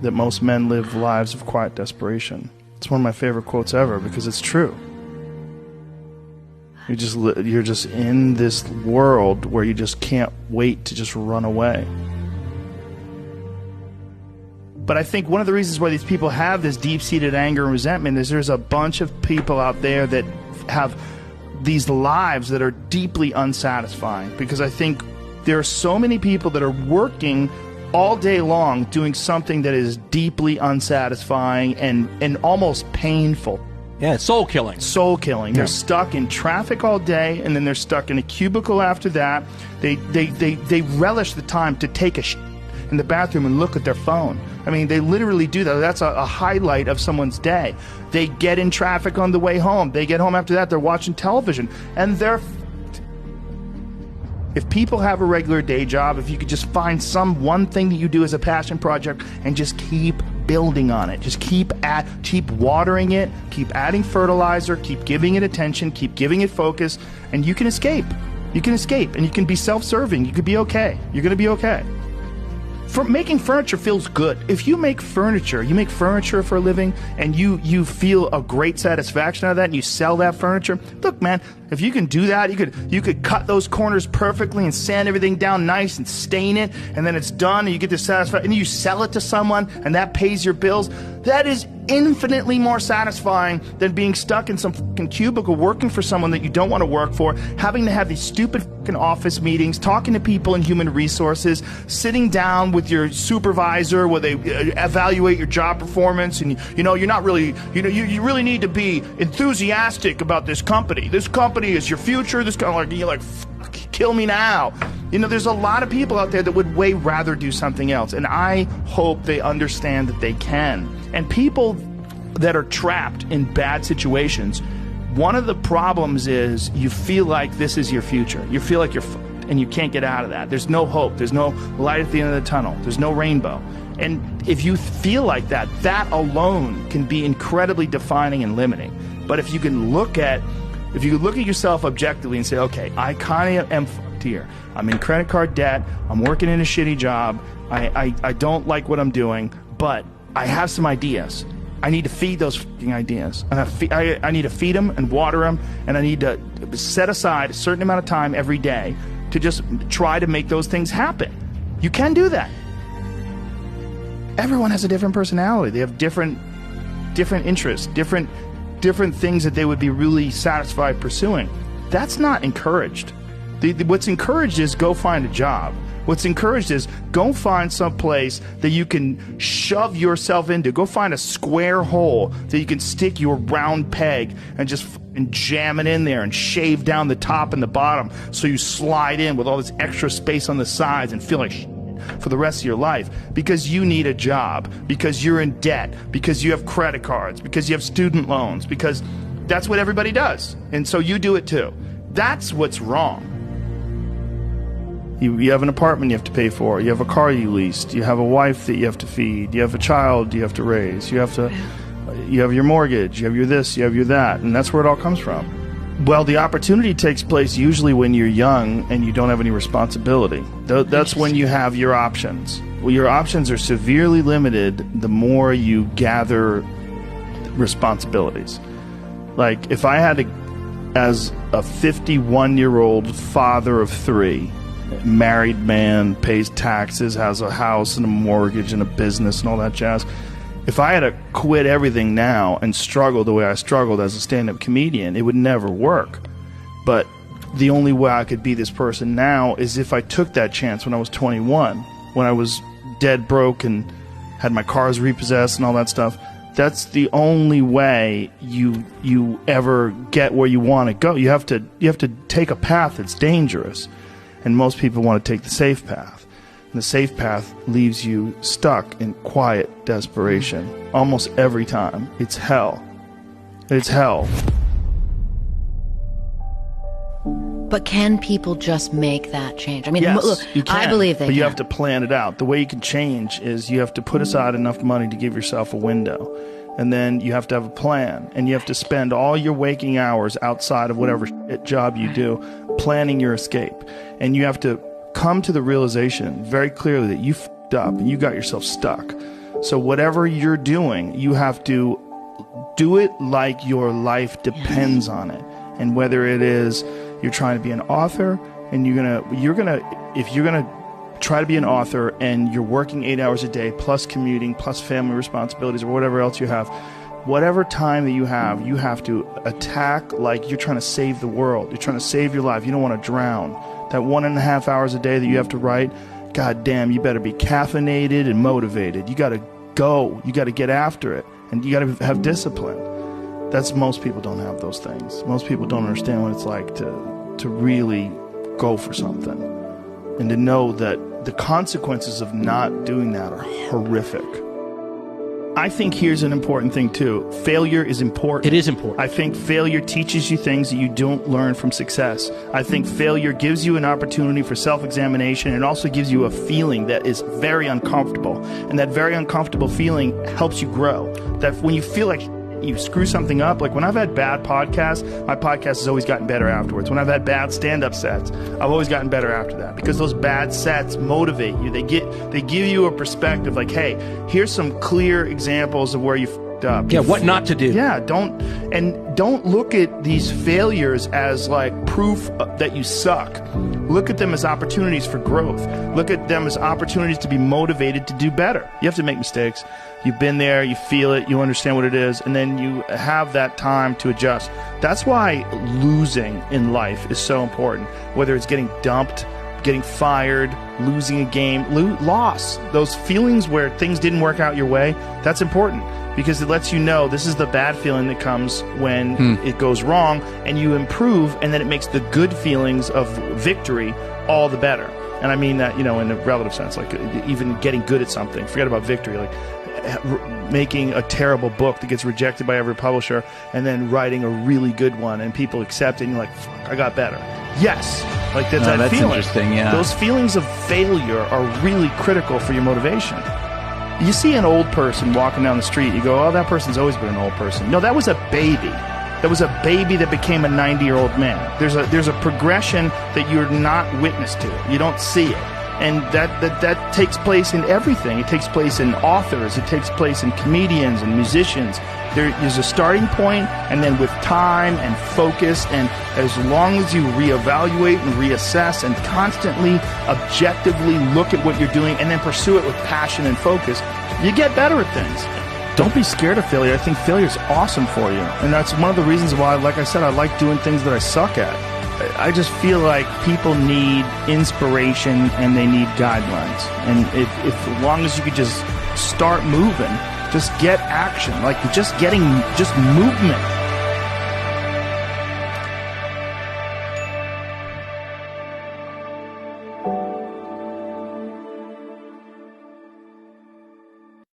that most men live lives of quiet desperation. It's one of my favorite quotes ever because it's true. You're just in this world where you just can't wait to just run away. But I think one of the reasons why these people have this deep-seated anger and resentment is there's a bunch of people out there that have these lives that are deeply unsatisfying. Because I think there are so many people that are working all day long doing something that is deeply unsatisfying and almost painful. Yeah, soul killing. Soul killing. Yeah. They're stuck in traffic all day, and then they're stuck in a cubicle after that. They relish the time to take a in the bathroom and look at their phone. I mean, they literally do that. That's a highlight of someone's day. They get in traffic on the way home. They get home after that. They're watching television, and they're if people have a regular day job, if you could just find one thing that you do as a passion project and just keep building on it, just keep watering it, keep adding fertilizer, keep giving it attention, keep giving it focus, and you can escape. You can escape, and you can be self-serving. You could be okay. You're going to be okay. Making furniture feels good. If you make furniture for a living, and you feel a great satisfaction out of that, and you sell that furniture. Look, man, if you can do that, you could cut those corners perfectly and sand everything down nice and stain it, and then it's done, and you get this satisfaction, and you sell it to someone, and that pays your bills. That is infinitely more satisfying than being stuck in some fucking cubicle working for someone that you don't want to work for, having to have these stupid fucking office meetings, talking to people in human resources, sitting down with your supervisor where they evaluate your job performance, and you're not really, you really need to be enthusiastic about this company. This company is your future. This kind of you're like, fuck, kill me now. There's a lot of people out there that would way rather do something else, and I hope they understand that they can. And people that are trapped in bad situations, one of the problems is you feel like this is your future. You feel like you're fucked, and you can't get out of that. There's no hope. There's no light at the end of the tunnel. There's no rainbow. And if you feel like that, that alone can be incredibly defining and limiting. But if you look at yourself objectively and say, okay, I kind of am fucked here. I'm in credit card debt. I'm working in a shitty job. I don't like what I'm doing, but I have some ideas. I need to feed those fucking ideas. And I need to feed them and water them, and I need to set aside a certain amount of time every day to just try to make those things happen. You can do that. Everyone has a different personality. They have different interests, different things that they would be really satisfied pursuing. That's not encouraged. What's encouraged is go find a job. What's encouraged is go find some place that you can shove yourself into. Go find a square hole that you can stick your round peg and just jam it in there and shave down the top and the bottom so you slide in with all this extra space on the sides and feel like shit for the rest of your life because you need a job, because you're in debt, because you have credit cards, because you have student loans, because that's what everybody does. And so you do it too. That's what's wrong. You have an apartment you have to pay for. You have a car you leased. You have a wife that you have to feed. You have a child you have to raise. You have your mortgage. You have your this. You have your that. And that's where it all comes from. Well, the opportunity takes place usually when you're young and you don't have any responsibility. That's when you have your options. Well, your options are severely limited the more you gather responsibilities. Like, if I had to, as a 51-year-old father of 3, married man, pays taxes, has a house and a mortgage and a business and all that jazz. If I had to quit everything now and struggle the way I struggled as a stand-up comedian, it would never work. But the only way I could be this person now is if I took that chance when I was 21, when I was dead broke and had my cars repossessed and all that stuff. That's the only way you ever get where you want to go. You have to take a path that's dangerous. And most people want to take the safe path. And the safe path leaves you stuck in quiet desperation. Almost every time. It's hell. It's hell. But can people just make that change? I mean, yes, look, you can, I believe they but can. you have to plan it out. The way you can change is you have to put aside enough money to give yourself a window. And then you have to have a plan. And you have to spend all your waking hours outside of whatever job you do planning your escape. And you have to come to the realization very clearly that you f***ed up and you got yourself stuck. So whatever you're doing, you have to do it like your life depends on it. And whether it is you're trying to be an author, and if you're gonna try to be an author and you're working 8 hours a day plus commuting plus family responsibilities or whatever else you have, whatever time that you have to attack like you're trying to save the world. You're trying to save your life. You don't want to drown. That 1.5 hours a day that you have to write, God damn, you better be caffeinated and motivated. You got to go. You got to get after it. And you got to have discipline. Most people don't have those things. Most people don't understand what it's like to really go for something. And to know that the consequences of not doing that are horrific. I think here's an important thing too. Failure is important. It is important. I think failure teaches you things that you don't learn from success. I think failure gives you an opportunity for self-examination, and also gives you a feeling that is very uncomfortable. And that very uncomfortable feeling helps you grow. That when you feel like you screw something up, like when I've had bad podcasts, my podcast has always gotten better afterwards. When I've had bad stand-up sets, I've always gotten better after that, because those bad sets motivate you. They give you a perspective like, hey, here's some clear examples of where you fucked up. Yeah, what not to do. Yeah, don't look at these failures as like proof that you suck. Look at them as opportunities for growth. Look at them as opportunities to be motivated to do better. You have to make mistakes. You've been there, you feel it, you understand what it is, and then you have that time to adjust. That's why losing in life is so important. Whether it's getting dumped, getting fired, losing a game, loss. Those feelings where things didn't work out your way, that's important, because it lets you know this is the bad feeling that comes when it goes wrong, and you improve, and then it makes the good feelings of victory all the better. And I mean that, in a relative sense, like even getting good at something. Forget about victory, like making a terrible book that gets rejected by every publisher, and then writing a really good one and people accept it, and you're like, fuck, I got better. Yes. Like that's feeling. Interesting, yeah. Those feelings of failure are really critical for your motivation. You see an old person walking down the street, you go, oh, that person's always been an old person. No, that was a baby. That was a baby that became a 90-year-old man. There's a progression that you're not witness to. You don't see it. And that takes place in everything. It takes place in authors. It takes place in comedians and musicians. There's a starting point, and then with time and focus, and as long as you reevaluate and reassess and constantly, objectively look at what you're doing and then pursue it with passion and focus, you get better at things. Don't be scared of failure. I think failure is awesome for you. And that's one of the reasons why, like I said, I like doing things that I suck at. I just feel like people need inspiration and they need guidelines. And if as long as you could just start moving, just get action, like just movement.